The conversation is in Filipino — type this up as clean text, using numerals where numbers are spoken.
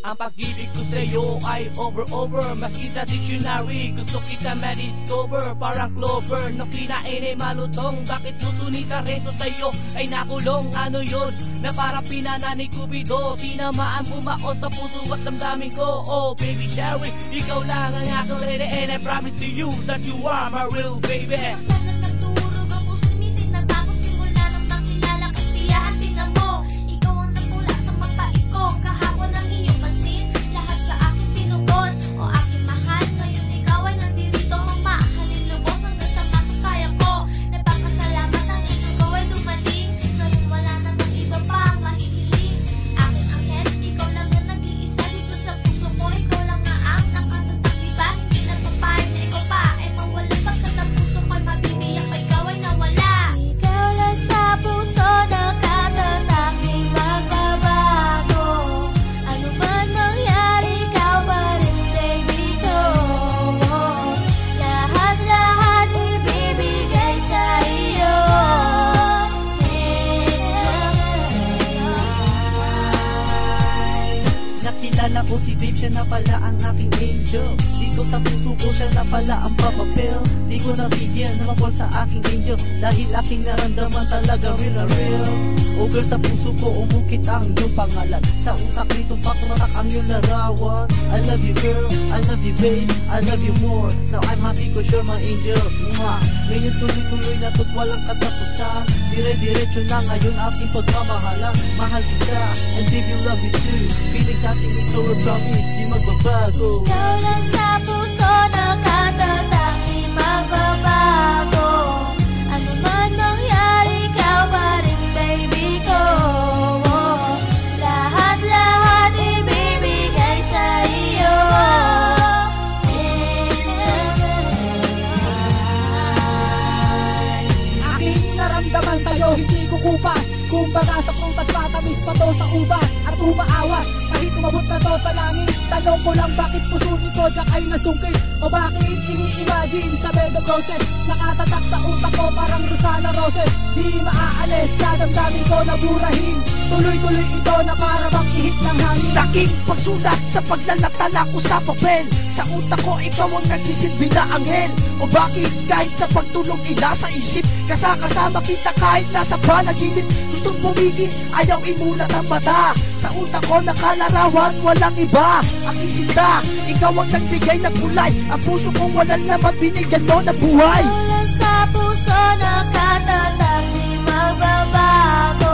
Ang pag-ibig ko sa'yo ay over Maski sa dictionary gusto kita ma-discover. Parang clover, no kinain ay malutong. Bakit gusto ni Sarento sa'yo ay nakulong? Ano yun na parang pinana ni Cupido? Tinamaan bumao sa puso at damdamin ko. Oh baby Sherry, ikaw lang ang aking lady, and I promise to you that you are my real baby. Nagturog ang puso ni Misin, natapos simula nung nakilala kasiyahan din mo. Ikaw ang nagmula sa mapait ko, kahapon ang iyong pansin. Lahat sa akin tinugon, o aking mahal. Ngayon ikaw ay nandirito, mamahalin lubos hanggang sa makakaya ko. Nagpapasalamat ang iyong ko ay dumating. Ngayon wala namang iba pa ang mahihiling. Aking anghel, ikaw lang ang nag-iisa dito sa puso ko. Ikaw lang nga ang nakatatak, diba? Hindi nagpapayag na ikaw pa ay mawala. Pagkat ang puso ko'y mabibiyak, ikaw ay nawala. Ikaw lang sa puso nakatatak, di magbabago. Ano man mangyari, ikaw pa rin baby ko. Lahat-lahat ibibigay sa iyo. Nakilala ko si Dave, siya na pala ang aking angel. Dito sa puso ko siya na pala ang papapel. Di ko nabigyan na mapol sa aking angel, dahil aking naramdaman talaga real na real. Over sa puso ko umukit ang iyong pangalan. Sa utak nito patumatak ang iyong larawan. I love you girl, I love you babe, I love you more. Now I'm happy cause you're my angel. Ngayon tuloy-tuloy na to't walang katapusan. Dire-diretso na ngayon ating pagmamahalan. Mahal kita and babe you love you too. Feelings ating ito a promise, di magbabago. Ikaw lang sa puso nakatatak, di magbabago. Ano man mangyari, ikaw pa rin baby ko. Lahat-lahat ibibigay sa iyo. Aking naramdaman sa'yo, hindi ko kupas. Kumbaga sa prutas, matamis pa to sa ubas at umaawat. Kahit umabot na to sa langit, tanong ko lang bakit puso nito diyak ay nasungkit. O bakit ini-imagine sa bed of roses, nakatatak sa utak ko parang Rosana Roses. Di maaalis sa damdamin ko na burahin. Tuloy-tuloy ito na para bang ihip ng hangin. Sa aking pagsulat, sa paglalatala ko sa papel, sa utak ko ikaw ang nagsisilbi na anghel. O bakit kahit sa pagtulog inasa isip, kasama kita kahit nasa panaginip. Gustong pumigil, ayaw imulat ang mata. Sa utak ko nakalarawan, walang iba. Aking sinta, ikaw ang nagbigay ng kulay. Ang puso kong walang naman binigyan mo na buhay. Ikaw lang sa puso nakatatak, di magbabago.